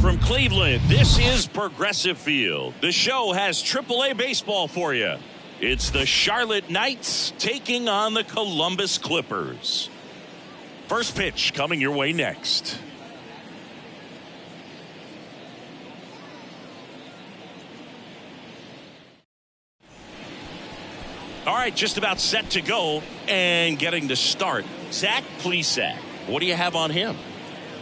from Cleveland, this is Progressive Field. The show has AAA baseball for you. It's the Charlotte Knights taking on the Columbus Clippers. First pitch coming your way next. All right, just about set to go and getting to start. Zach Plesac, what do you have on him?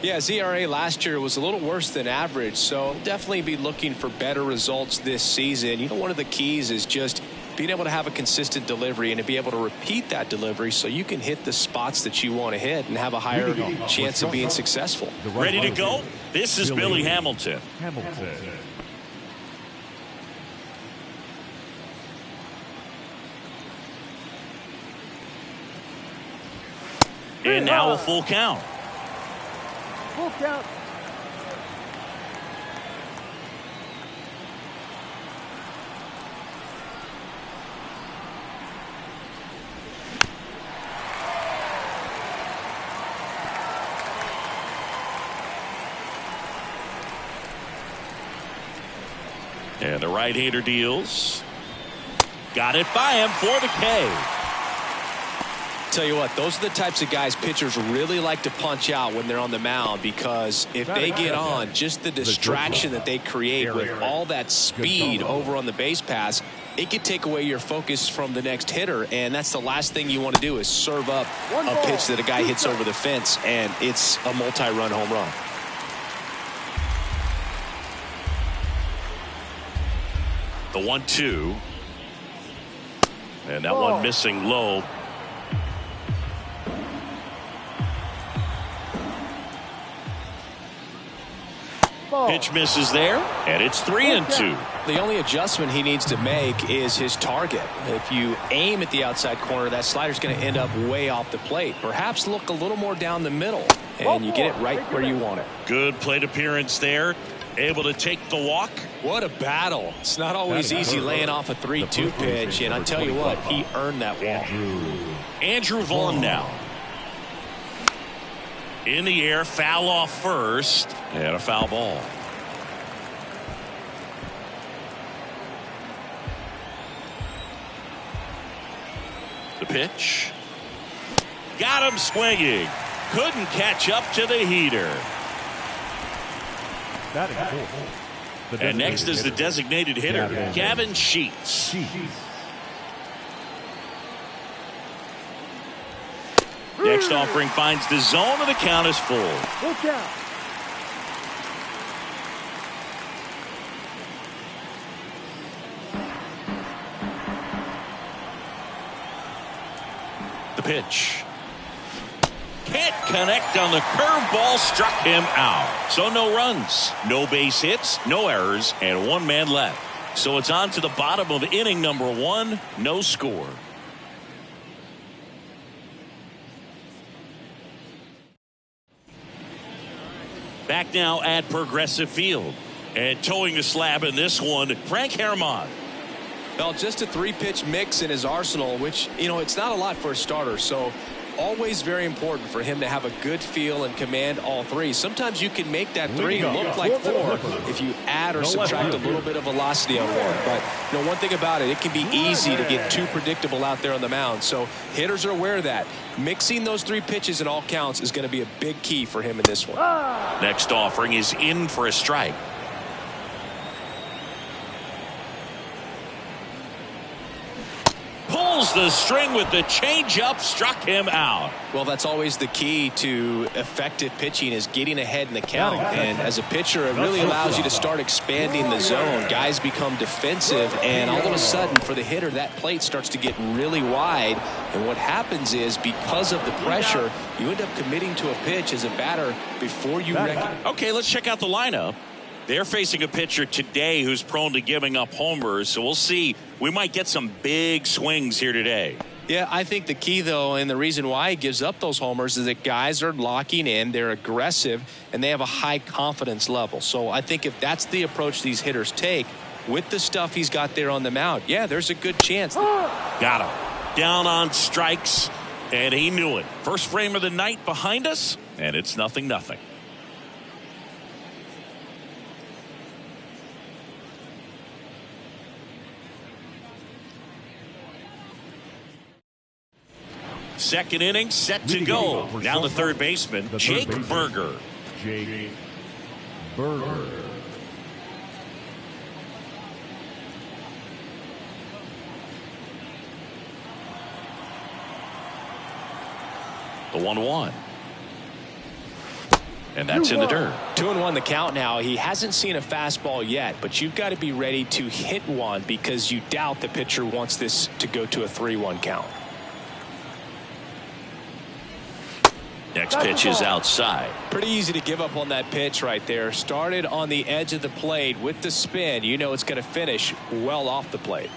Yeah, his ERA last year was a little worse than average, so definitely be looking for better results this season. You know, one of the keys is just being able to have a consistent delivery and to be able to repeat that delivery so you can hit the spots that you want to hit and have a higher chance of being successful. Ready to go? This is Billy Hamilton. And now a full count. Full count. And the right-hander deals. Got it by him for the K. Tell you what, those are the types of guys pitchers really like to punch out when they're on the mound, because if they get on, just the distraction that they create with all that speed over on the base pass, it could take away your focus from the next hitter, and that's the last thing you want to do is serve up a pitch that a guy hits over the fence and it's a multi-run home run. The 1-2. And that one missing low. Pitch misses there, and it's 3-2. The only adjustment he needs to make is his target. If you aim at the outside corner, that slider's going to end up way off the plate. Perhaps look a little more down the middle, and you get it right where you want it. Good plate appearance there. Able to take the walk. What a battle. It's not always easy laying off a 3-2 pitch, and I tell you what, he earned that walk. Andrew Vaughn now. In the air, foul off first, and a foul ball. The pitch. Got him swinging. Couldn't catch up to the heater. And next is the designated hitter, Gavin Sheets. Next offering finds the zone, and the count is full. The pitch. Can't connect on the curveball, struck him out. So no runs, no base hits, no errors, and one man left. So it's on to the bottom of inning number 1, no score. Back now at Progressive Field. And towing the slab in this one, Frank Herrmann. Well, just a 3-pitch mix in his arsenal, which, you know, it's not a lot for a starter. So always very important for him to have a good feel and command all 3. Sometimes you can make that 3 look like 4 if you add or subtract a little bit of velocity on one. But, you know, one thing about it, it can be easy to get too predictable out there on the mound. So hitters are aware of that. Mixing those 3 pitches in all counts is going to be a big key for him in this one. Next offering is in for a strike. Pulls the string with the changeup, struck him out. Well, that's always the key to effective pitching, is getting ahead in the count. And as a pitcher, it really allows you to start expanding the zone. Guys become defensive, and all of a sudden, for the hitter, that plate starts to get really wide. And what happens is, because of the pressure, you end up committing to a pitch as a batter before you recognize. Okay, let's check out the lineup. They're facing a pitcher today who's prone to giving up homers, so we'll see. We might get some big swings here today. Yeah, I think the key, though, and the reason why he gives up those homers is that guys are locking in, they're aggressive, and they have a high confidence level. So I think if that's the approach these hitters take, with the stuff he's got there on the mound, yeah, there's a good chance. Got him. Down on strikes, and he knew it. First frame of the night behind us, and it's 0-0. Second inning set to go. Now the third baseman, Jake Burger. Jake Burger. The 1-1. And that's in the dirt. 2-1 the count now. He hasn't seen a fastball yet, but you've got to be ready to hit one because you doubt the pitcher wants this to go to a 3-1 count. Next pitch is outside. Pretty easy to give up on that pitch right there. Started on the edge of the plate with the spin. You know it's going to finish well off the plate.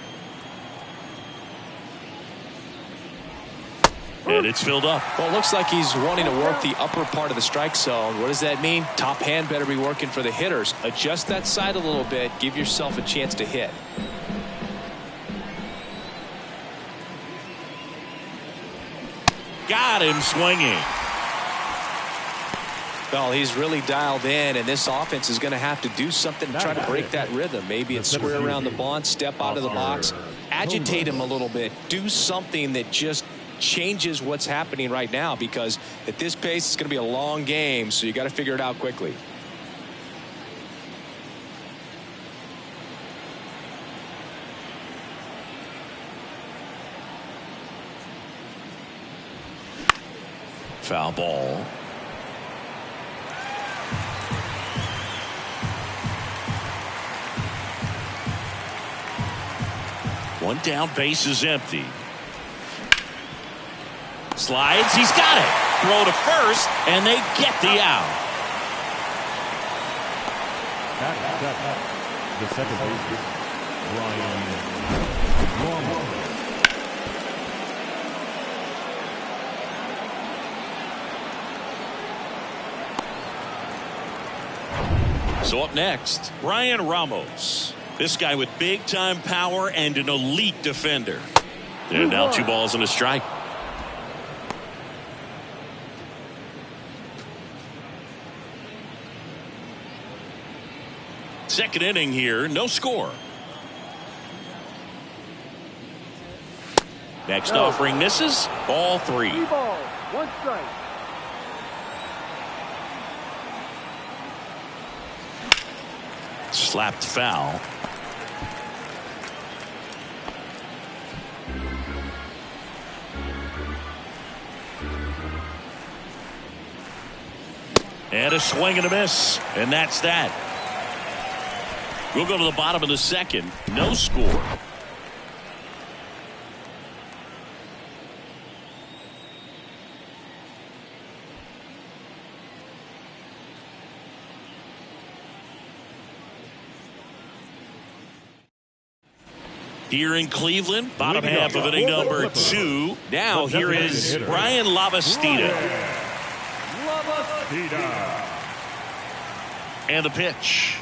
And it's filled up. Well, it looks like he's wanting to work the upper part of the strike zone. What does that mean? Top hand better be working for the hitters. Adjust that side a little bit. Give yourself a chance to hit. Got him swinging. Well, he's really dialed in, and this offense is going to have to do something to try to break that rhythm. Maybe it's square around the bunt, step out of the box, agitate him a little bit, do something that just changes what's happening right now, because at this pace it's going to be a long game, so you got to figure it out quickly. Foul ball. One down, base is empty. Slides, he's got it. Throw to first, and they get the out. The second baseman, Ryan Ramos. So up next, Brian Ramos. This guy with big-time power and an elite defender. And now 2 balls and a strike. Second inning here, no score. Next offering misses. Ball 3. 3 balls, 1 strike. Slapped foul. And a swing and a miss. And that's that. We'll go to the bottom of the second. No score. Here in Cleveland, bottom half of inning number 2. Now here is Brian Lavastida. And the pitch.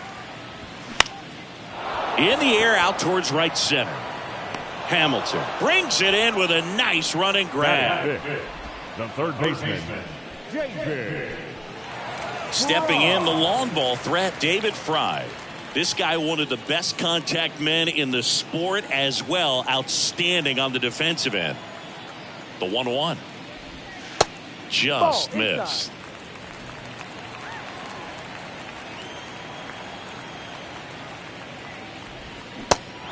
In the air out towards right center. Hamilton brings it in with a nice running grab. The third baseman, David. Stepping in, the long ball threat, David Fry. This guy, one of the best contact men in the sport as well. Outstanding on the defensive end. The 1-1. Just missed.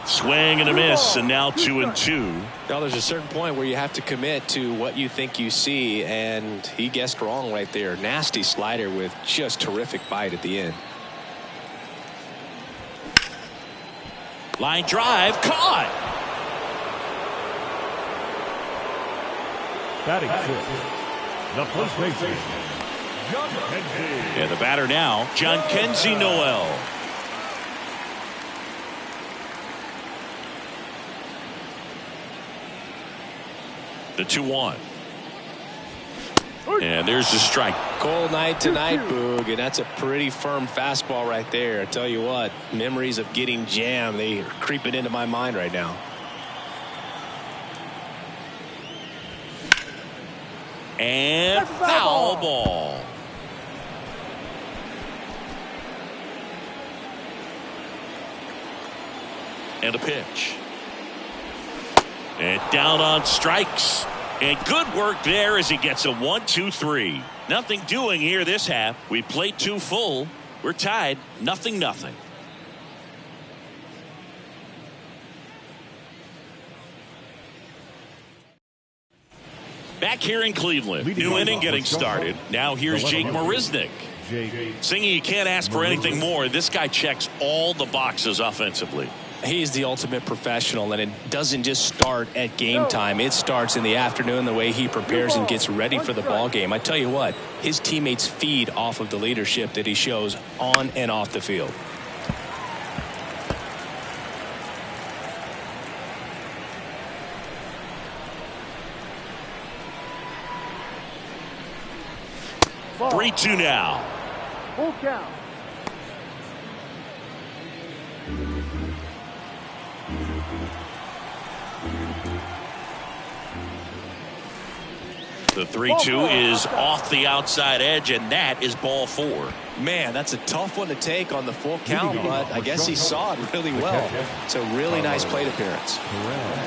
Swing and a miss, and now 2-2. Now there's a certain point where you have to commit to what you think you see, and he guessed wrong right there. Nasty slider with just terrific bite at the end. Line drive, caught. Batting 6th, the first baseman, John Kenzie. And the batter now, John Kenzie Noel. The 2-1. And there's the strike. Cold night tonight, Boog, and that's a pretty firm fastball right there. I tell you what, memories of getting jammed, they are creeping into my mind right now. And foul ball. And a pitch. And down on strikes. And good work there as he gets a 1-2-3. Nothing doing here this half. We played 2 full. We're tied 0-0. Back here in Cleveland, new inning getting started. Now here's Jake Marisnick. Singy, you can't ask for anything more. This guy checks all the boxes offensively. He's the ultimate professional, and it doesn't just start at game time. It starts in the afternoon, the way he prepares and gets ready for the ball game. I tell you what, his teammates feed off of the leadership that he shows on and off the field. Ball. 3-2 now. Full count. The 3-2 is off the outside edge, and that is ball 4. Man, that's a tough one to take on the full count, but I guess he saw it really well. It's a really nice plate appearance.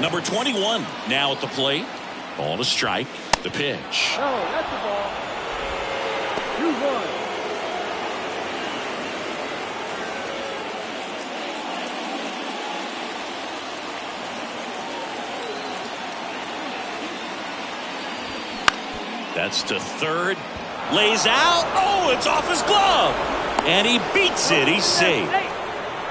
Number 21 now at the plate. Ball to strike. The pitch. Oh, that's the ball. 2-1. That's to third. Lays out. Oh, it's off his glove. And he beats it. He's safe.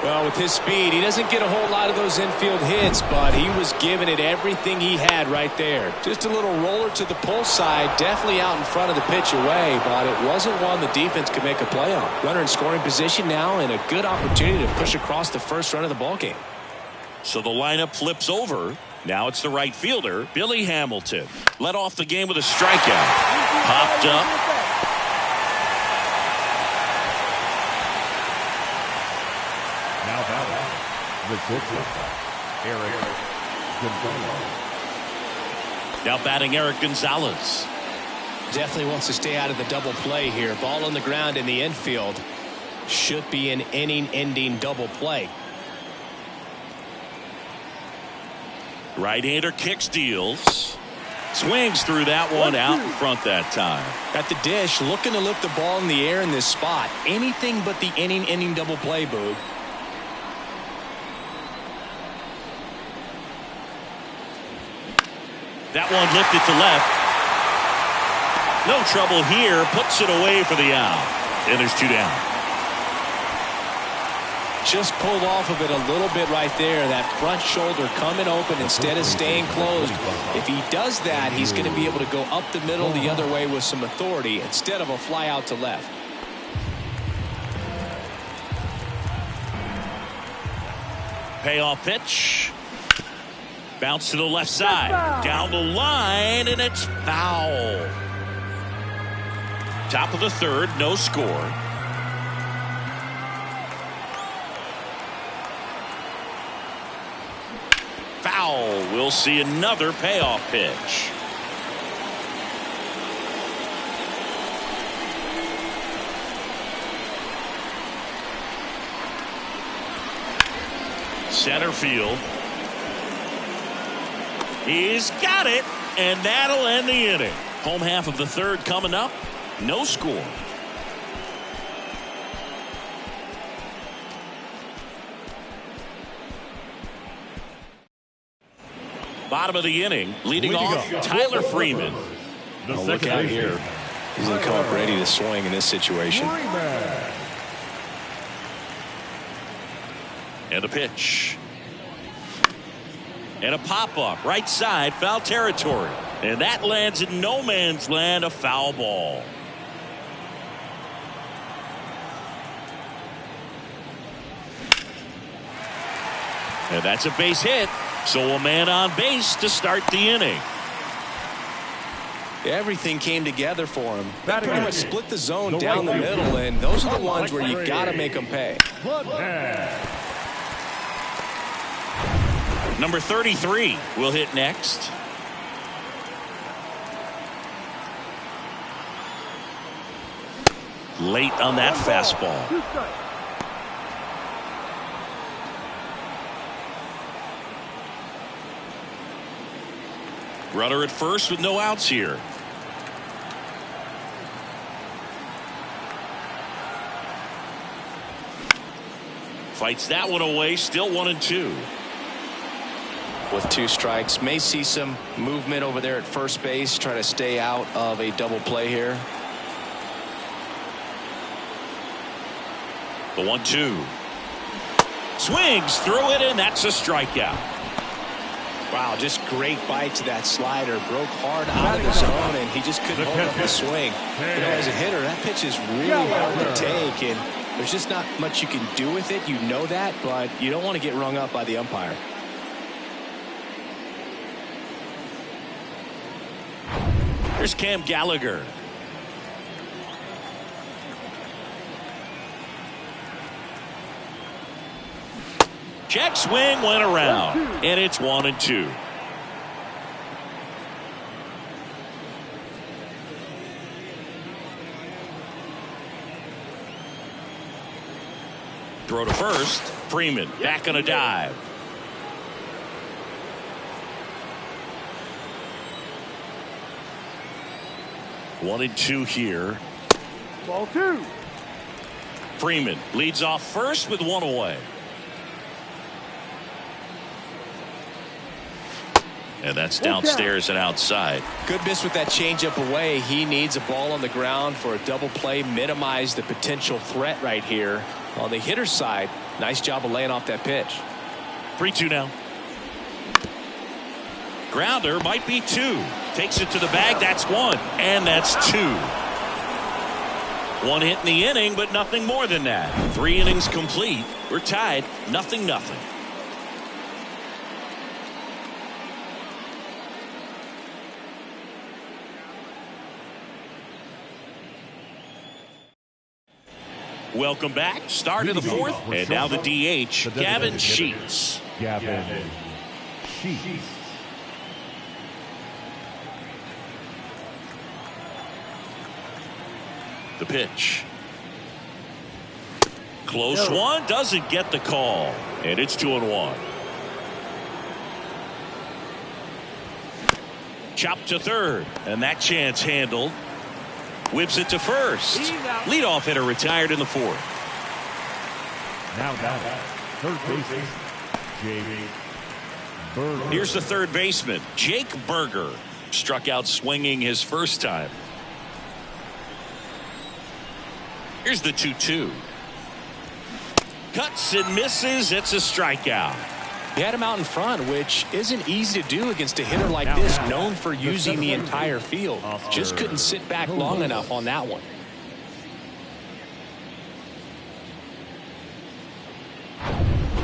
Well, with his speed, he doesn't get a whole lot of those infield hits, but he was giving it everything he had right there. Just a little roller to the pull side, definitely out in front of the pitch away, but it wasn't one the defense could make a play on. Runner in scoring position now, and a good opportunity to push across the first run of the ball game. So the lineup flips over. Now it's the right fielder, Billy Hamilton. Led off the game with a strikeout. Popped up. Now batting the pitcher, Eric Gonzalez. Now batting Eric Gonzalez. Definitely wants to stay out of the double play here. Ball on the ground in the infield. Should be an inning-ending double play. Right-hander kicks, deals. Swings through that one out in front that time. At the dish, looking to lift the ball in the air in this spot. Anything but the inning double play, Boog. That one lifted to left. No trouble here. Puts it away for the out. And there's 2 down. Just pulled off of it a little bit right there. That front shoulder coming open instead of staying closed. If he does that, he's going to be able to go up the middle the other way with some authority instead of a fly out to left. Payoff pitch. Bounce to the left side. Down the line, and it's foul. Top of the third, no score. Foul. We'll see another payoff pitch. Center field. He's got it, and that'll end the inning. Home half of the third coming up. No score. Bottom of the inning, leading off Tyler Freeman. Oh, look out here. He's going to come up ready to swing in this situation. And a pitch. And a pop-up, right side, foul territory. And that lands in no man's land, a foul ball. And that's a base hit. So a man on base to start the inning. Everything came together for him. They pretty much split the zone down the middle, and those are the ones where you got to make them pay. Number 33 will hit next. Late on that fastball. Runner at first with no outs here. Fights that one away. Still 1-2. With 2 strikes, may see some movement over there at first base. Try to stay out of a double play here. The 1-2. Swings through it, and that's a strikeout. Wow, just great bite to that slider. Broke hard out of the zone, and he just couldn't hold up the swing. You know, as a hitter, that pitch is really hard to take, and there's just not much you can do with it. You know that, but you don't want to get rung up by the umpire. Here's Cam Gallagher. Check swing went around, and it's 1-2. Throw to first. Freeman back on a dive. One and two here. Ball 2. Freeman leads off first with one away. And that's downstairs and outside. Good miss with that changeup away. He needs a ball on the ground for a double play. Minimize the potential threat right here. On the hitter's side, nice job of laying off that pitch. 3-2 now. Grounder might be 2. Takes it to the bag. That's 1. And that's 2. 1 hit in the inning, but nothing more than that. 3 innings complete. We're tied 0-0. Welcome back. Start of the 4th, and now the DH, Gavin Sheets. Gavin Sheets. The pitch. Close one, doesn't get the call, and it's 2-1. Chop to third, and that chance handled. Whips it to first. Leadoff hitter retired in the 4th. Now third baseman, Jake Burger. Here's the third baseman, Jake Burger. Struck out swinging his first time. Here's the 2-2. Cuts and misses. It's a strikeout. He had him out in front, which isn't easy to do against a hitter like this, known for using the entire field. Just couldn't sit back long enough on that one.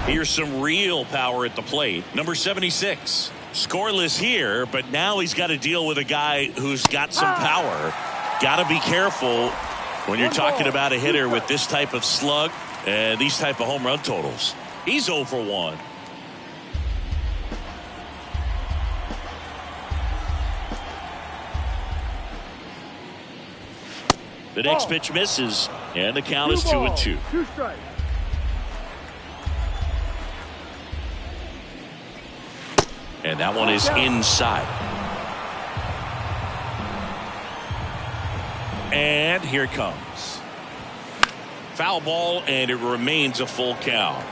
Here's some real power at the plate. Number 76. Scoreless here, but now he's got to deal with a guy who's got some power. Got to be careful when you're talking about a hitter with this type of slug and these type of home run totals. He's 0 for 1. The next pitch misses, and the count is 2-2. 2 strikes. And that one is inside. And here it comes. Foul ball, and it remains a full count.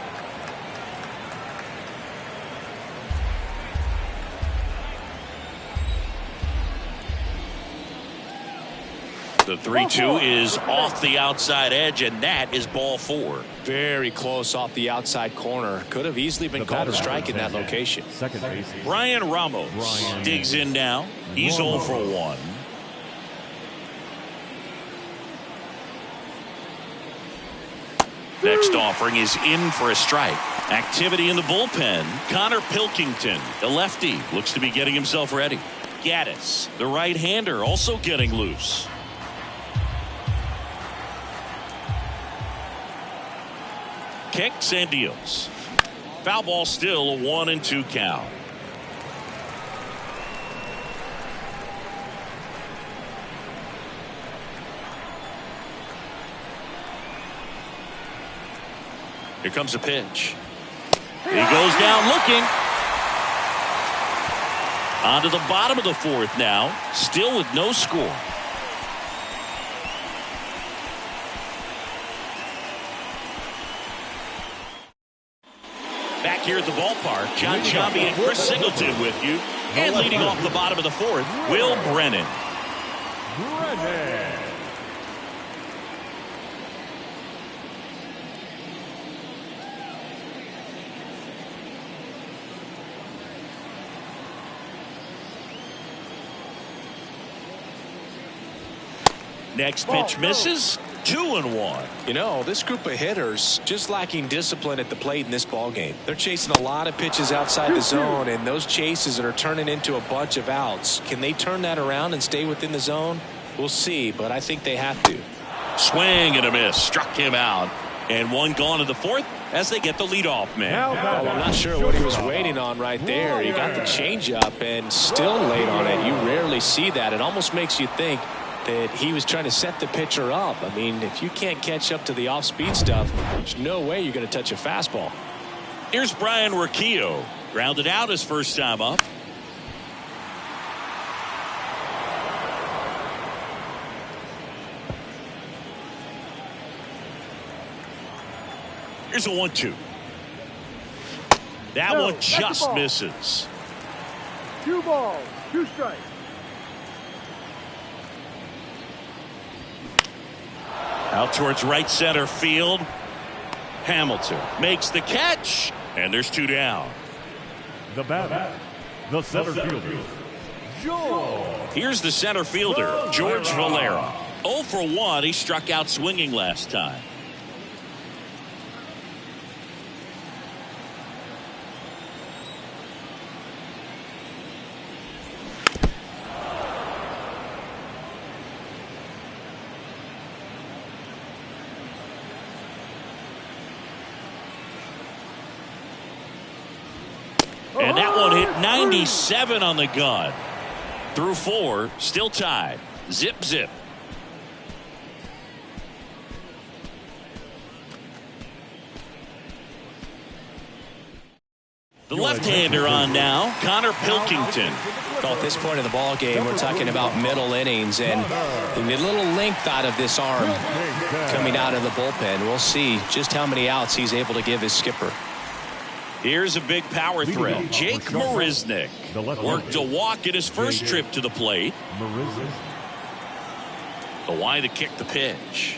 The 3-2 is off the outside edge, and that is ball 4. Very close off the outside corner. Could have easily been called a strike in that location. Second base. Brian Ramos digs in now. He's 0 for 1. Next offering is in for a strike. Activity in the bullpen. Connor Pilkington, the lefty, looks to be getting himself ready. Gaddis, the right-hander, also getting loose. Kicks and deals. Foul ball, still a 1-2 count. Here comes a pitch. He goes down looking. On to the bottom of the fourth now, still with no score. Back here at the ballpark, John Sciambi and Chris Singleton with you. And leading off the bottom of the fourth, Will Brennan. Next pitch misses. 2-1. You know, this group of hitters just lacking discipline at the plate in this ball game. They're chasing a lot of pitches outside the zone, and those chases are turning into a bunch of outs. Can they turn that around and stay within the zone? We'll see, but I think they have to. Swing and a miss. Struck him out. And one gone in the fourth as they get the leadoff man. Well, I'm not sure what he was waiting on right there. He got the changeup and still late on it. You rarely see that. It almost makes you think that he was trying to set the pitcher up. I mean, if you can't catch up to the off-speed stuff, there's no way you're going to touch a fastball. Here's Brian Rocchio. Grounded out his first time up. Here's a 1-2. That one just misses. 2 balls, 2 strikes. Out towards right center field. Hamilton makes the catch, and there's 2 down. The batter, the center fielder, George. Here's the center fielder, George Valera. 0 for 1. He struck out swinging last time. And that one hit 97 on the gun. Through 4, still tied. Zip, zip. The left-hander on now, Connor Pilkington. Well, at this point of the ball game, we're talking about middle innings, and a little length out of this arm coming out of the bullpen. We'll see just how many outs he's able to give his skipper. Here's a big power threat. Jake Marisnick worked a walk in his first trip to the plate. Kawhi to kick the pitch.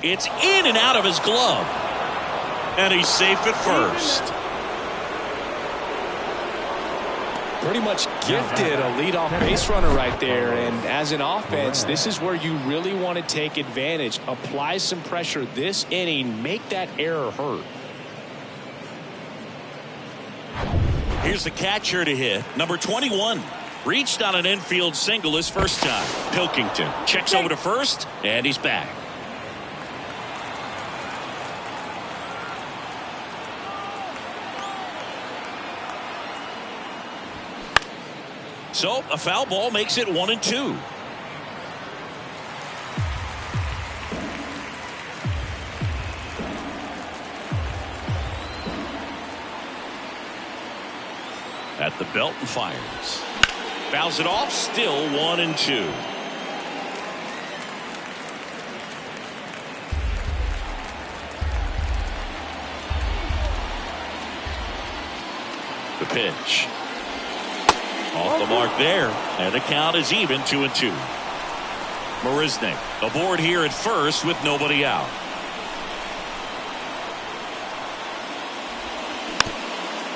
It's in and out of his glove. And he's safe at first. Pretty much gifted a leadoff base runner right there. And as an offense, this is where you really want to take advantage. Apply some pressure this inning. Make that error hurt. Here's the catcher to hit. Number 21. Reached on an infield single his first time. Pilkington checks over to first, and he's back. So a foul ball makes it 1-2. At the belt and fires. Fouls it off, still 1-2. The pitch. Off the mark there, and the count is even 2-2. Marisnick aboard here at first with nobody out.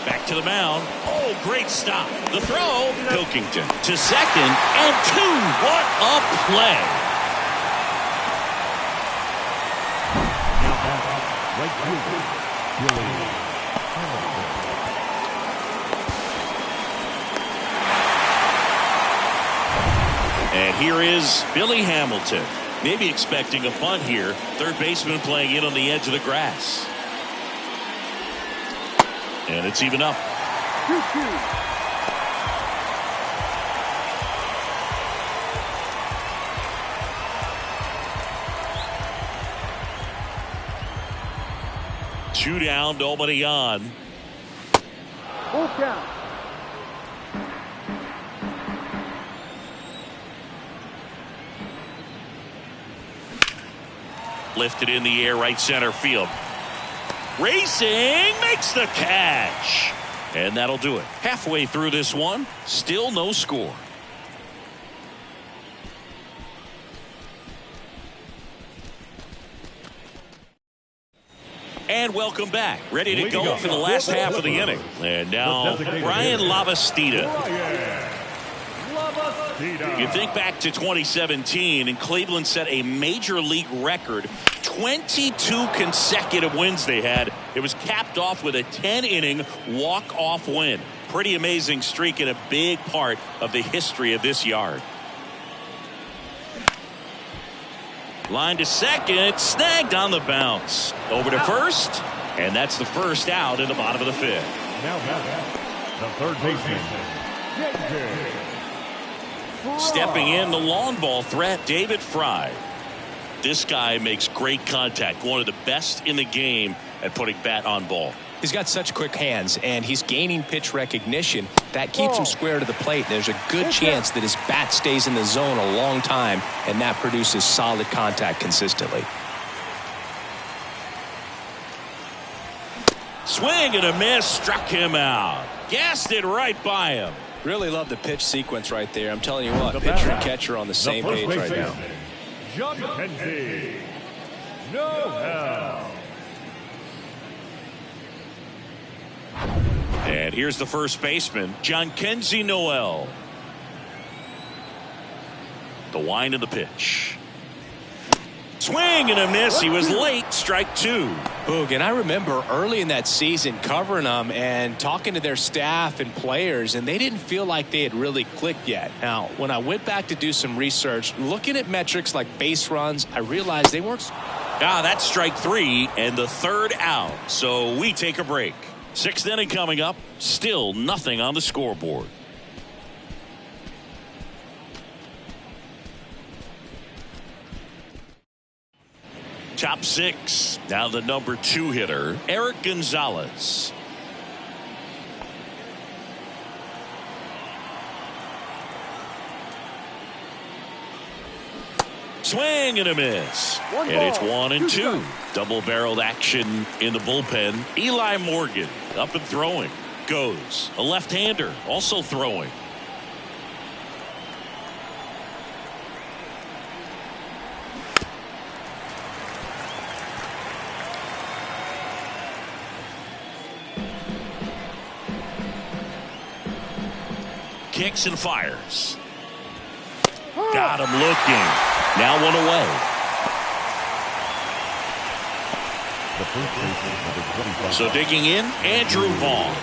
Back to the mound. Oh, great stop. The throw. Pilkington to second and 2. What a play. Right fielder, Billy Hamilton. And here is Billy Hamilton. Maybe expecting a bunt here. Third baseman playing in on the edge of the grass. And it's even up. 2-2. Two down, nobody on. Full count. Lifted in the air, right center field. Racing, makes the catch. And that'll do it. Halfway through this one, still no score. And welcome back. Ready to go for the last half of the inning. And now, Brian Lavastida. You think back to 2017, and Cleveland set a major league record. 22 consecutive wins they had. It was capped off with a 10-inning walk-off win. Pretty amazing streak and a big part of the history of this yard. Line to second, snagged on the bounce. Over to first, and that's the first out in the bottom of the fifth. Now the third baseman, Stepping in, the long ball threat, David Fry. This guy makes great contact, one of the best in the game at putting bat on ball. He's got such quick hands, and he's gaining pitch recognition. That keeps him square to the plate. There's a good chance that his bat stays in the zone a long time, and that produces solid contact consistently. Swing and a miss, struck him out. Gassed it right by him. Really love the pitch sequence right there. I'm telling you what, pitcher and catcher on the same page right now. John Kenzie. No. And here's the first baseman, Jhonkensy Noel. The wind of the pitch. Swing and a miss. He was late. Strike two. Boog, and I remember early in that season covering them and talking to their staff and players, and they didn't feel like they had really clicked yet. Now, when I went back to do some research, looking at metrics like base runs, I realized they weren't. That's strike three and the third out. So we take a break. Sixth inning coming up. Still nothing on the scoreboard. Top six. Now the number 2 hitter, Eric Gonzalez. Swing and a miss. And it's 1-2. Double-barreled action in the bullpen. Eli Morgan up and throwing. Goes. A left-hander also throwing. Kicks and fires. Got him looking. Now one away. So digging in, Andrew Vaughn.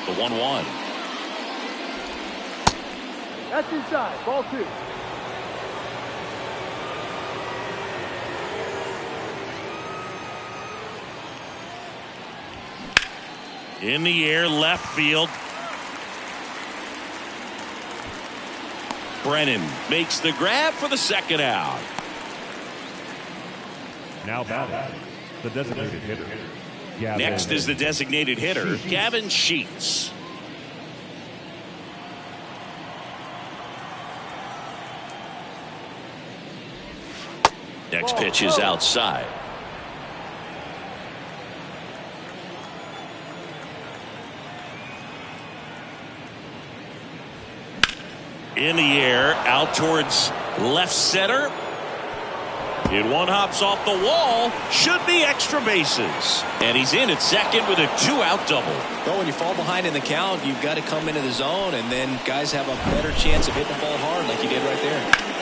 The 1-1. That's inside. Ball 2. In the air, left field. Brennan makes the grab for the second out. Now batting, the designated hitter. Next is the designated hitter, Gavin Sheets. Next pitch is outside. In the air, out towards left center. And one hops off the wall. Should be extra bases. And he's in at second with a 2-out double. Well, when you fall behind in the count, you've got to come into the zone, and then guys have a better chance of hitting the ball hard like you did right there.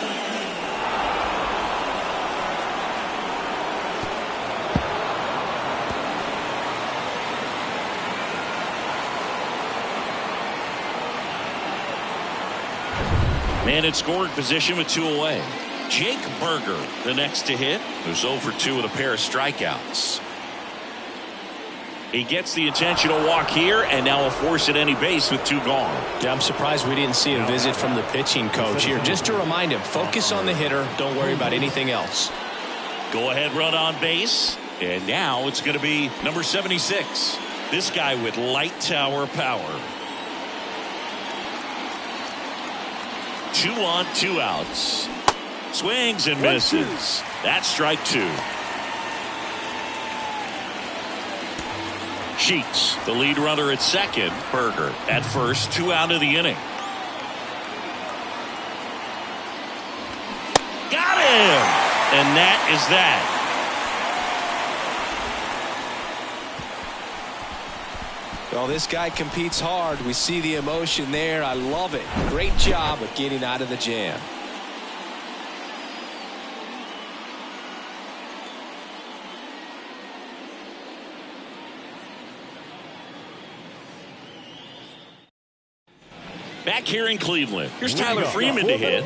Man in scoring position with 2 away. Jake Burger, the next to hit, who's 0 for 2 with a pair of strikeouts. He gets the intentional walk here, and now a force at any base with 2 gone. Yeah, I'm surprised we didn't see a visit from the pitching coach here. Just to remind him, focus on the hitter. Don't worry about anything else. Go ahead, run on base. And now it's going to be number 76. This guy with light tower power. 2 on, 2 outs. Swings and misses. That's strike 2. Sheets, the lead runner at second. Berger at first, 2 out of the inning. Got him! And that is that. Well, this guy competes hard. We see the emotion there. I love it. Great job of getting out of the jam. Back here in Cleveland, here's Tyler Freeman to hit.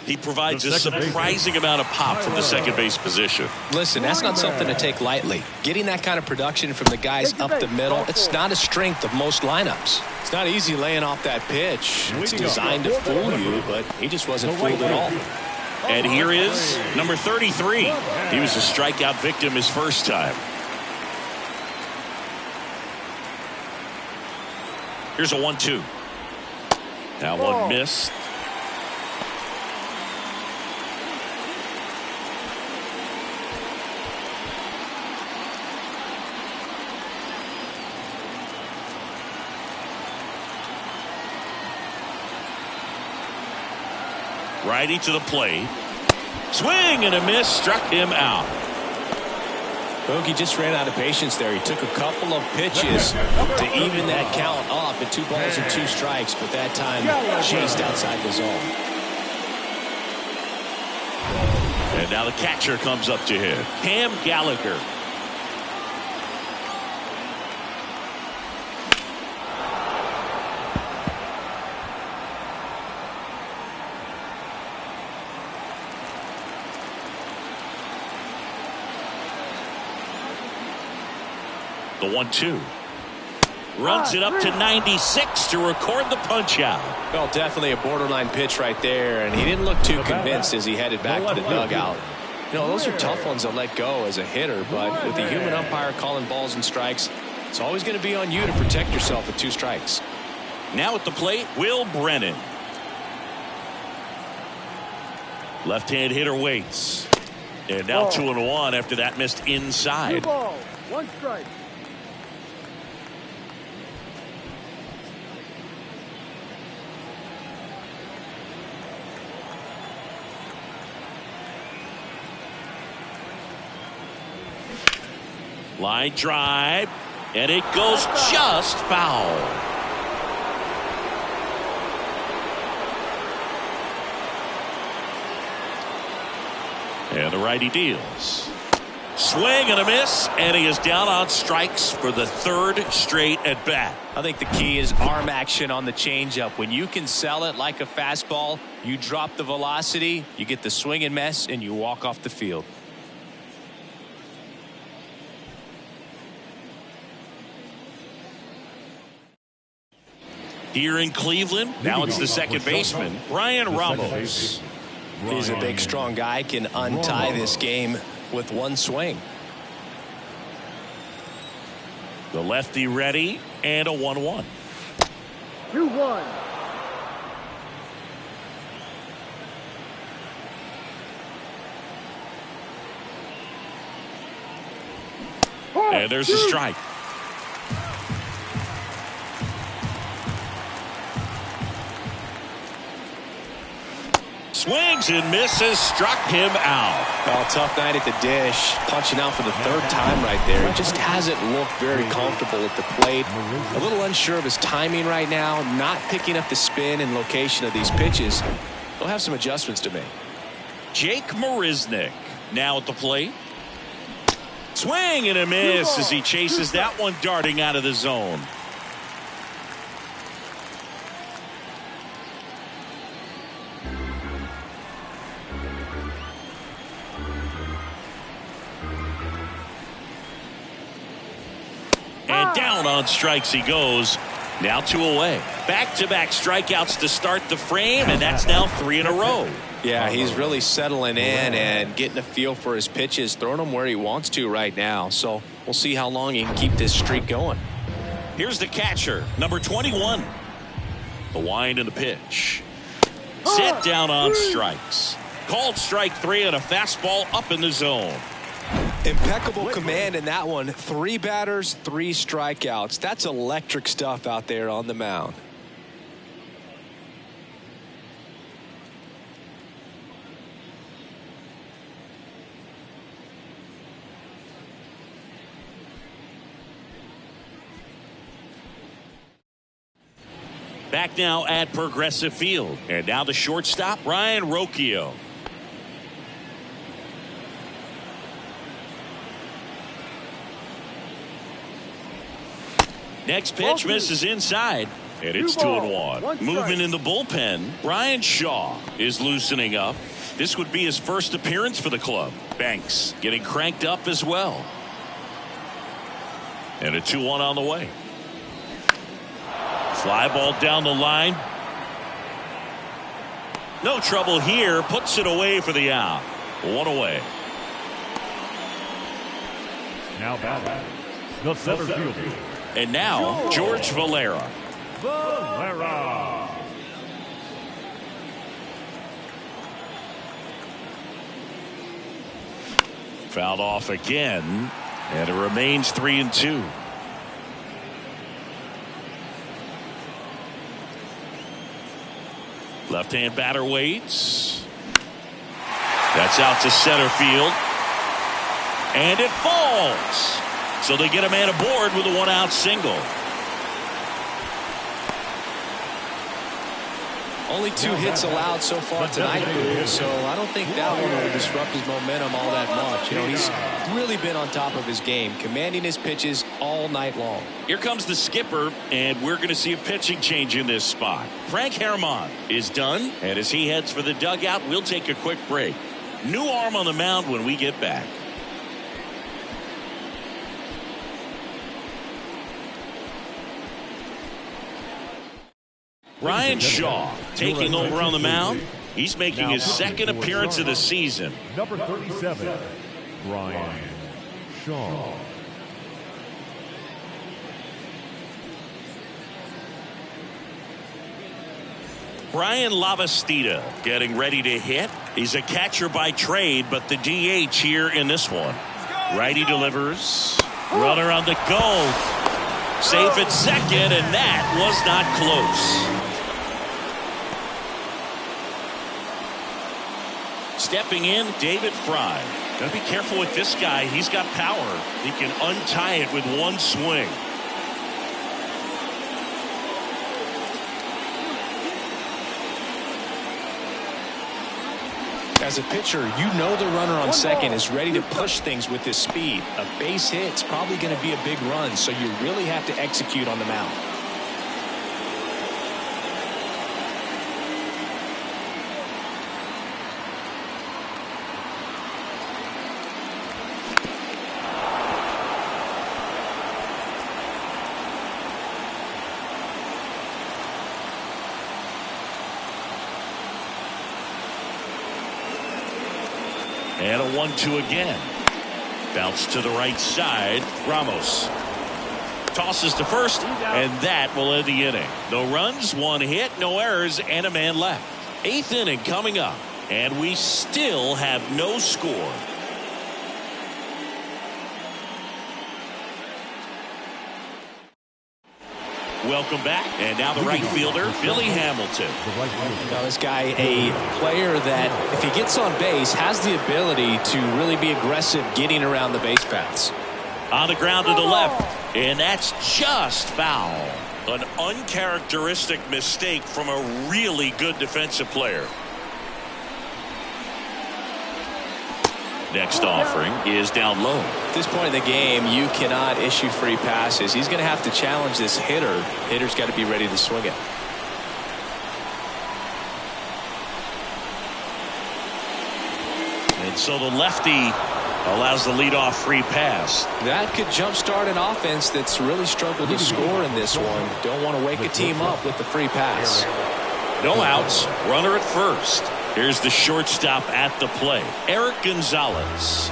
He provides a surprising amount of pop from the second base position. Listen, that's not something to take lightly. Getting that kind of production from the guys up the middle, it's not a strength of most lineups. It's not easy laying off that pitch. It's designed to fool you, but he just wasn't fooled at all. And here is number 33. He was a strikeout victim his first time. Here's a 1-2. Now one missed. Righty to the plate. Swing and a miss, struck him out. Bogey just ran out of patience there. He took a couple of pitches to even that count off at 2 balls and 2 strikes, but that time chased outside the zone. And now the catcher comes up to him, Cam Gallagher. The 1-2. Runs it up to 96 to record the punch out. Well, definitely a borderline pitch right there, and he didn't look too convinced as he headed back to the dugout. You know, those are tough ones to let go as a hitter, but with the human umpire calling balls and strikes, it's always going to be on you to protect yourself with 2 strikes. Now at the plate, Will Brennan. Left-hand hitter waits. And now 2-1 after that missed inside. 2 balls, 1 strike. Line drive, and it goes just foul. And the righty deals. Swing and a miss, and he is down on strikes for the 3rd straight at bat. I think the key is arm action on the changeup. When you can sell it like a fastball, you drop the velocity, you get the swing and miss, and you walk off the field. Here in Cleveland, now it's the second baseman, Brian Ramos. He's a big, strong guy, can untie this game with 1 swing. The lefty ready, and a 1-1. 2-1. And there's a strike. Swings and misses, struck him out. Oh, tough night at the dish. Punching out for the 3rd time right there. He just hasn't looked very comfortable at the plate. A little unsure of his timing right now. Not picking up the spin and location of these pitches. He'll have some adjustments to make. Jake Marisnick now at the plate. Swing and a miss as he chases that one darting out of the zone. And down on strikes he goes. Now 2 away. Back-to-back strikeouts to start the frame, and that's now 3 in a row. Yeah, he's really settling in and getting a feel for his pitches, throwing them where he wants to right now. So we'll see how long he can keep this streak going. Here's the catcher, number 21. The wind and the pitch. Set down on strikes. Called strike 3 and a fastball up in the zone. Impeccable command in that one. 3 batters, 3 strikeouts. That's electric stuff out there on the mound. Back now at Progressive Field. And now the shortstop, Ryan Rocchio. Next pitch misses inside. And it's 2-1. Moving in the bullpen, Brian Shaw is loosening up. This would be his first appearance for the club. Banks getting cranked up as well. And a 2-1 on the way. Fly ball down the line. No trouble here. Puts it away for the out. 1 away. Now batting, the center fielder. And now George Valera. Valera. Fouled off again. And it remains 3-2. Left-hand batter waits. That's out to center field. And it falls. So they get a man aboard with a 1-out single. Only 2 hits allowed so far tonight, Boone, so I don't think that one will disrupt his momentum all that much. You know, he's really been on top of his game, commanding his pitches all night long. Here comes the skipper, and we're going to see a pitching change in this spot. Frank Herrmann is done, and as he heads for the dugout, we'll take a quick break. New arm on the mound when we get back. Ryan Shaw taking over on the mound. He's making his second appearance of the season. Number 37, Ryan Shaw. Brian Lavastida getting ready to hit. He's a catcher by trade, but the DH here in this one. Righty delivers. Runner on the go. Safe at second, and that was not close. Stepping in, David Fry. Gotta be careful with this guy. He's got power. He can untie it with one swing. As a pitcher, you know the runner on second is ready to push things with his speed. A base hit's probably going to be a big run, so you really have to execute on the mound. And a 1-2 again. Bounce to the right side. Ramos tosses to first, and that will end the inning. No runs, 1 hit, no errors, and a man left. 8th inning coming up, and we still have no score. Welcome back, and now the right fielder, Billy Hamilton. Now this guy, a player that if he gets on base has the ability to really be aggressive getting around the base paths. On the ground to the left, and that's just foul. An uncharacteristic mistake from a really good defensive player. Next offering is down low. At this point in the game, you cannot issue free passes. He's going to have to challenge this hitter. Hitter's got to be ready to swing it. And so the lefty allows the leadoff free pass. That could jumpstart an offense that's really struggled to score in this one. Don't want to wake a team up with the free pass. No outs. Runner at first. Here's the shortstop at the plate, Eric Gonzalez.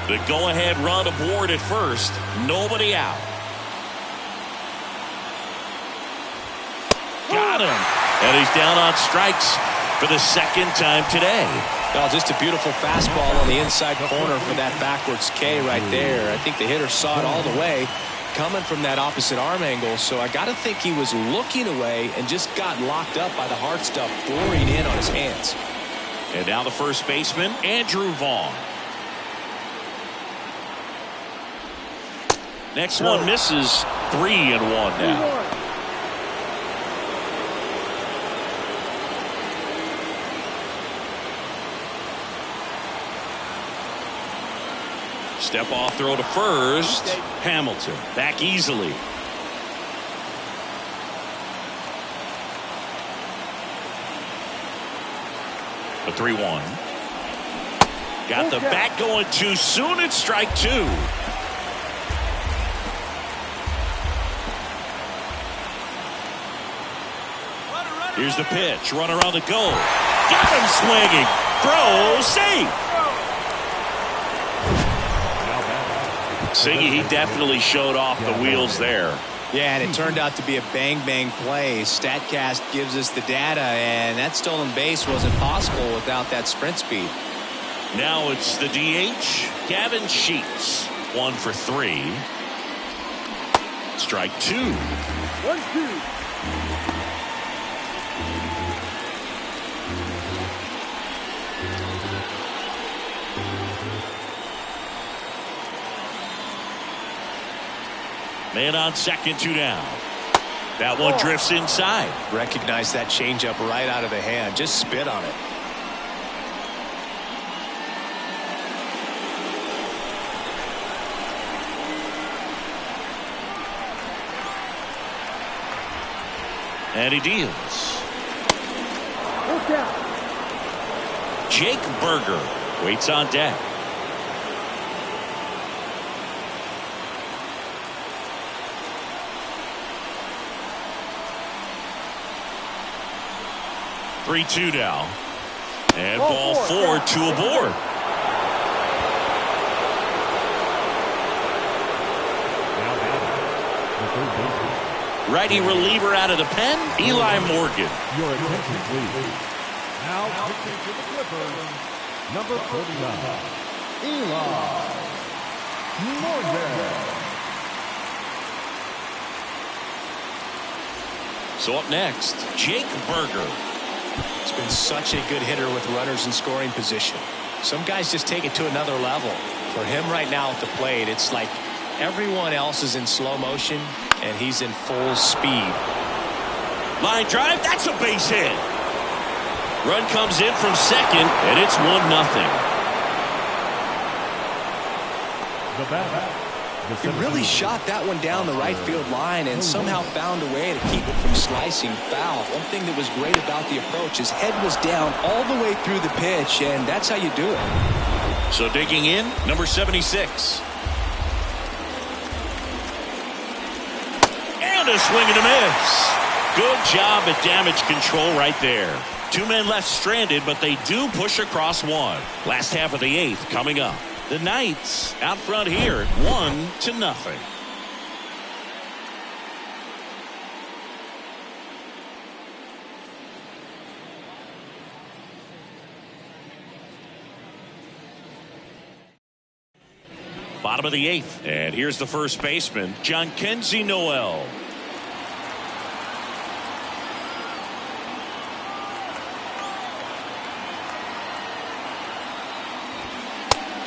The go-ahead run aboard at first. Nobody out. Got him. And he's down on strikes. for the second time today. Oh, just a beautiful fastball on the inside corner for that backwards K right there. I think the hitter saw it all the way coming from that opposite arm angle, so I got to think he was looking away and just got locked up by the hard stuff pouring in on his hands. And now the first baseman, Andrew Vaughn. Next one misses. 3-1 now. Step off throw to first. Hamilton back easily. A 3-1. Got the bat going too soon. It's strike 2. Here's the pitch. Runner on the go. Got him swinging. Throw safe. Siggy, he definitely showed off the wheels there. Yeah, and it turned out to be a bang-bang play. StatCast gives us the data, and that stolen base wasn't possible without that sprint speed. Now it's the DH, Gavin Sheets. 1 for 3. Strike 2. 1-2. Man on second, 2 down. That one drifts inside. Recognize that changeup right out of the hand. Just spit on it. And he deals. Look out. Jake Burger waits on deck. Three-two now. And ball 4 to aboard. Righty reliever out of the pen, Eli Morgan. Your attention, please. Now pitching to the Clippers, number 49, Eli Morgan. So up next, Jake Burger. He's been such a good hitter with runners in scoring position. Some guys just take it to another level. For him right now at the plate, it's like everyone else is in slow motion and he's in full speed. Line drive, that's a base hit. Run comes in from second, and it's 1-0. The bat. He really shot that one down the right field line and somehow found a way to keep it from slicing foul. One thing that was great about the approach, his head was down all the way through the pitch, and that's how you do it. So digging in, number 76. And a swing and a miss. Good job at damage control right there. 2 men left stranded, but they do push across 1. Last half of the 8th coming up. The Knights out front here, 1-0. Bottom of the 8th, and here's the first baseman, Jhonkensy Noel.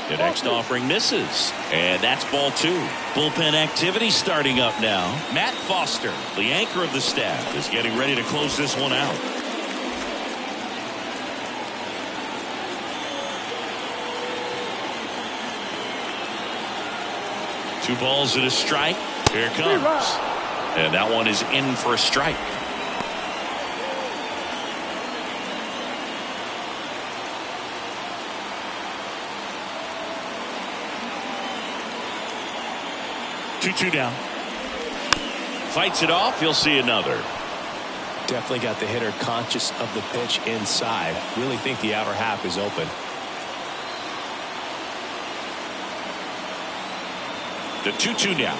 The next offering misses, and that's ball 2. Bullpen activity starting up now. Matt Foster, the anchor of the staff, is getting ready to close this one out. Two balls and a strike. Here it comes. And that one is in for a strike. Two down. Fights it off. You'll see another. Definitely got the hitter conscious of the pitch inside. Really think the outer half is open. The 2-2 now.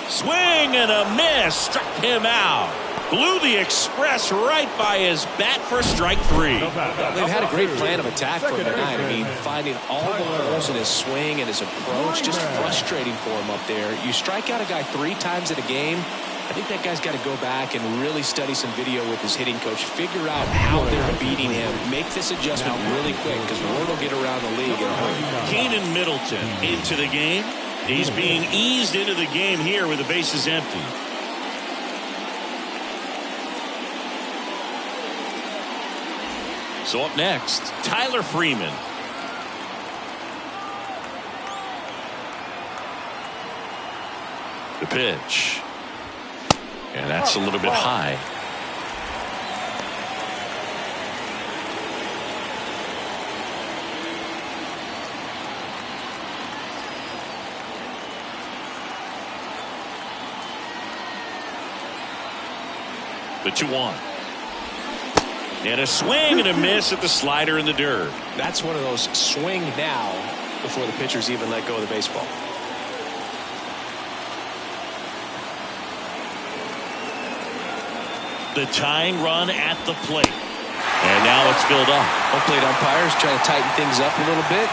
Swing and a miss. Struck him out. Blew the express right by his bat for strike 3. They've had a great plan of attack for him tonight. I mean, finding all the holes in his swing and his approach, just frustrating for him up there. You strike out a guy 3 times in a game, I think that guy's got to go back and really study some video with his hitting coach, figure out how they're beating him, make this adjustment really quick because word will get around the league in a hurry. Keenan Middleton into the game. He's being eased into the game here with the bases empty. So up next, Tyler Freeman. The pitch. And that's a little bit high. The 2-1. And a swing and a miss at the slider in the dirt. That's one of those swing now before the pitchers even let go of the baseball. The tying run at the plate. And now it's filled up. Home plate umpires trying to tighten things up a little bit.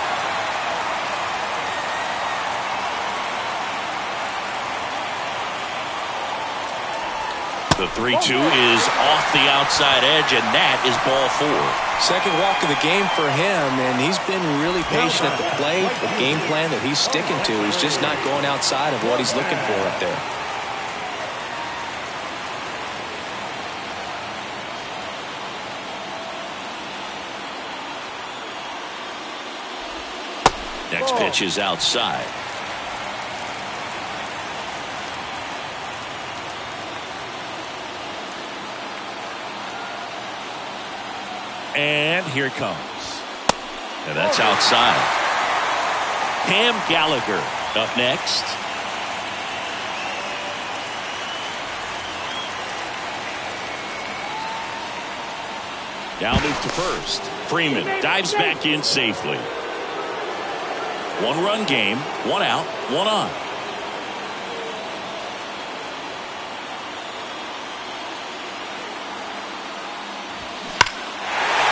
The 3-2 is off the outside edge, and that is ball 4. Second walk of the game for him, and he's been really patient at the plate. The game plan that he's sticking to, he's just not going outside of what he's looking for up there. Next pitch is outside. And here it comes. And that's outside. Cam Gallagher up next. Now move to first. Freeman dives back in safely. 1-run game, 1 out, 1 on.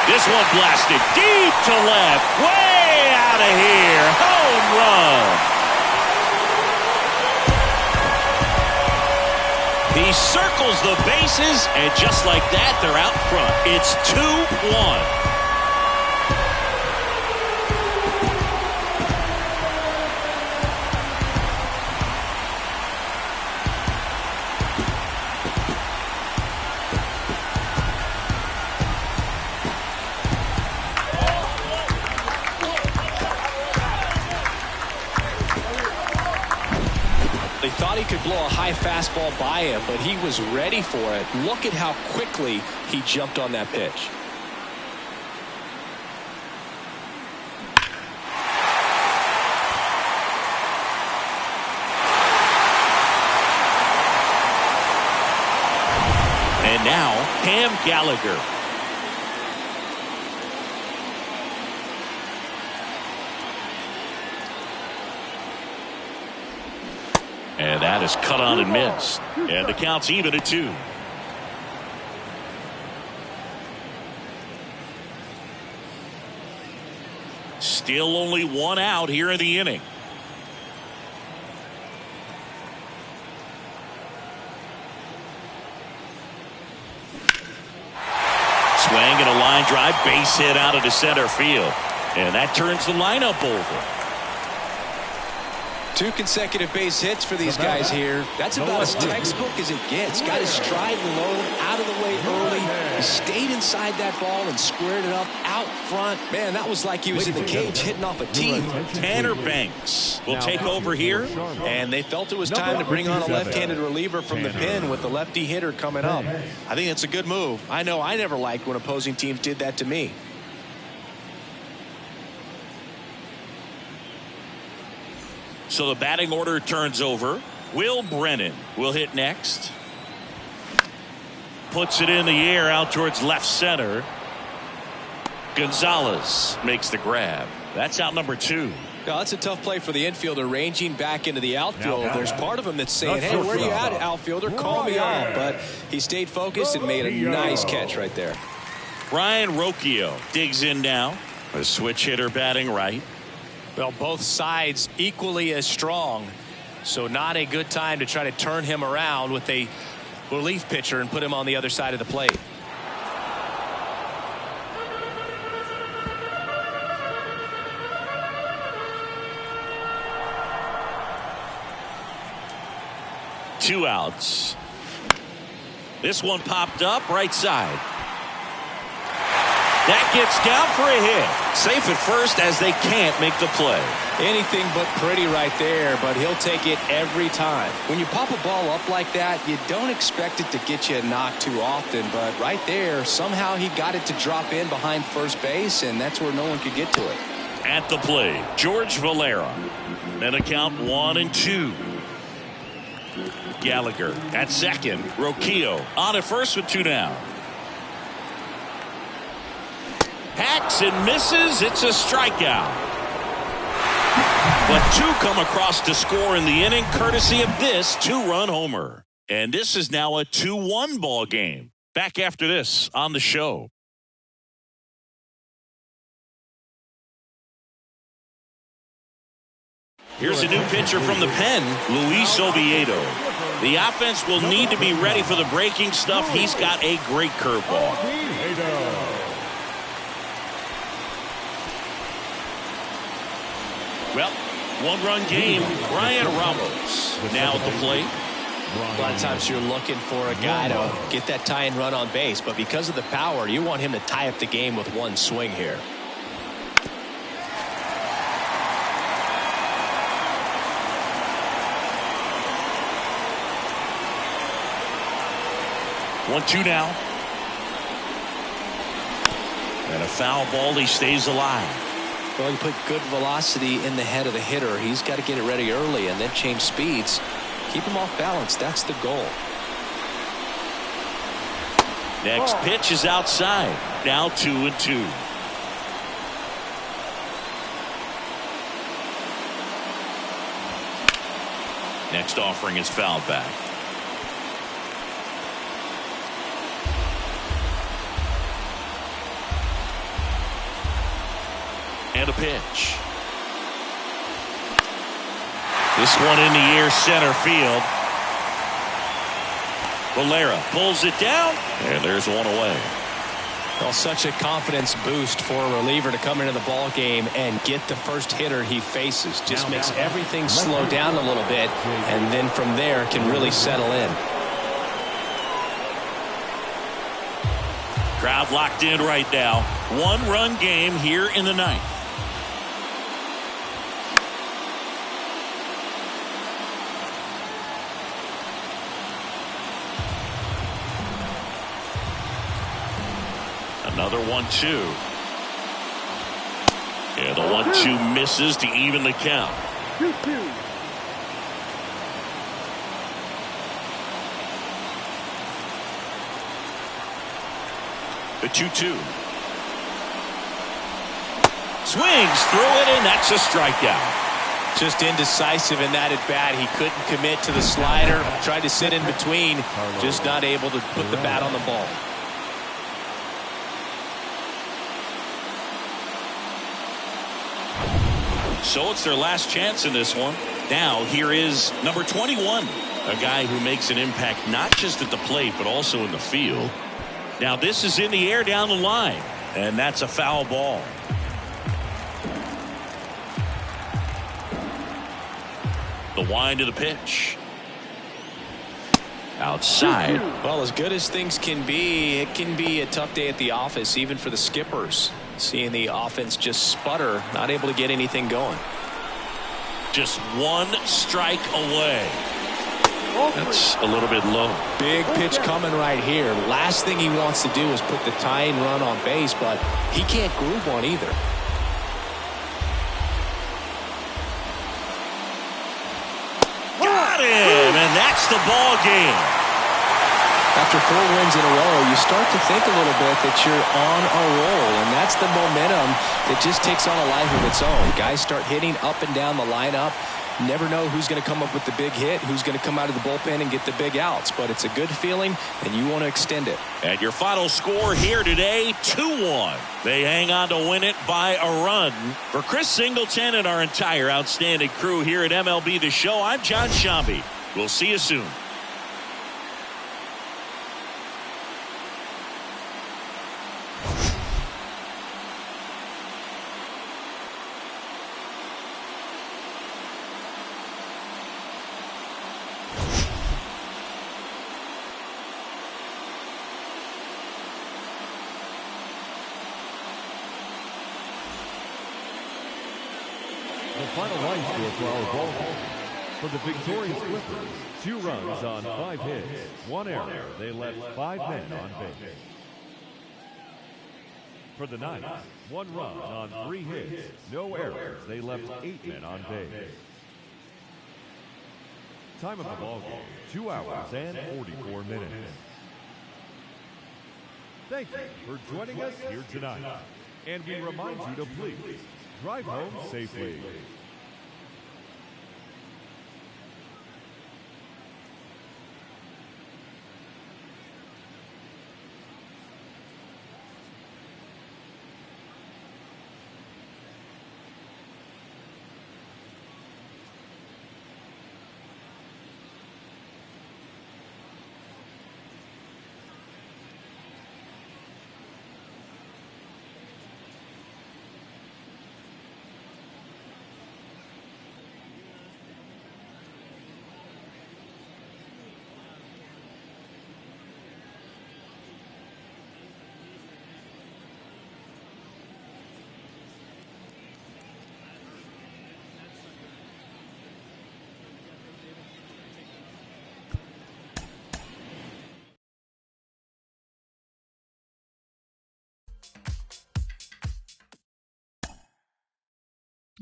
This one blasted deep to left, way out of here. Home run. He circles the bases, and just like that, they're out front. It's 2-1. They thought he could blow a high fastball by him, but he was ready for it. Look at how quickly he jumped on that pitch. And now, Cam Gallagher. And that is cut on and missed. And the count's even at 2. Still only 1 out here in the inning. Swing and a line drive, base hit out of the center field. And that turns the lineup over. 2 consecutive base hits for these guys here. That's about as textbook as it gets. Got his stride low, out of the way early. He stayed inside that ball and squared it up out front. Man, that was like he was in the cage hitting off a tee. Tanner Banks will take over here. And they felt it was time to bring on a left-handed reliever from the pen with the lefty hitter coming up. I think it's a good move. I know I never liked when opposing teams did that to me. So the batting order turns over. Will Brennan will hit next. Puts it in the air out towards left center. Gonzalez makes the grab. That's out number 2. No, that's a tough play for the infielder, ranging back into the outfield. There's part of him that's saying, hey, where are you at, outfielder? Call me off. But he stayed focused and made a nice catch right there. Ryan Rocchio digs in now. A switch hitter batting right. Well, both sides equally as strong. So not a good time to try to turn him around with a relief pitcher and put him on the other side of the plate. Two outs. This one popped up right side. That gets down for a hit. Safe at first as they can't make the play. Anything but pretty right there, but he'll take it every time. When you pop a ball up like that, you don't expect it to get you a knock too often, but right there, somehow he got it to drop in behind first base, and that's where no one could get to it. At the plate, George Valera. Then a count 1-2. Gallagher at second. Rocchio on at first with two down. Hacks and misses. It's a strikeout. But two come across to score in the inning courtesy of this two-run homer. And this is now a 2-1 ball game. Back after this on the show. Here's a new pitcher from the pen, Luis Oviedo. The offense will need to be ready for the breaking stuff. He's got a great curveball. Well, one-run game. Brian Ramos now at the plate. A lot of times you're looking for a guy to get that tying run on base, but because of the power, you want him to tie up the game with one swing here. One-two now. And a foul ball. He stays alive. Well, you put good velocity in the head of the hitter. He's got to get it ready early and then change speeds. Keep him off balance. That's the goal. Next pitch is outside. Now 2-2. Next offering is fouled back. And a pitch. This one in the air, center field. Valera pulls it down, and there's one away. Well, such a confidence boost for a reliever to come into the ball game and get the first hitter he faces. Just makes everything slow down a little bit, and then from there can really settle in. Crowd locked in right now. One-run game here in the ninth. Another 1-2. Yeah, the 1-2 misses to even the count. 2-2. The 2-2. Swings through it, and that's a strikeout. Just indecisive in that at bat. He couldn't commit to the slider. Tried to sit in between. Just not able to put the bat on the ball. So it's their last chance in this one. Now here is number 21, a guy who makes an impact not just at the plate but also in the field. Now this is in the air down the line, and that's a foul ball. The wind of the pitch. Outside. Well, as good as things can be, it can be a tough day at the office, even for the skippers. Seeing the offense just sputter, not able to get anything going. Just one strike away. That's a little bit low. Big pitch coming right here. Last thing he wants to do is put the tying run on base, but he can't groove one either. Got him, and that's the ball game. After after 4 wins in a row, you start to think a little bit that you're on a roll, and that's the momentum that just takes on a life of its own. Guys start hitting up and down the lineup. Never know who's going to come up with the big hit, who's going to come out of the bullpen and get the big outs, but it's a good feeling, and you want to extend it. And your final score here today, 2-1. They hang on to win it by a run. For Chris Singleton and our entire outstanding crew here at MLB The Show, I'm John Shambi. We'll see you soon. The final line score for our ball game. For the victorious Clippers, 2 runs on 5 hits, 1 error. They left 5 men on base. For the Knights, 1 run on 3 hits, no errors. They left 8 men on base. Time of the ball game, 2 hours and 44 minutes. Thank you for joining us here tonight. And we remind you to please drive home safely.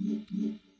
Mm-hmm.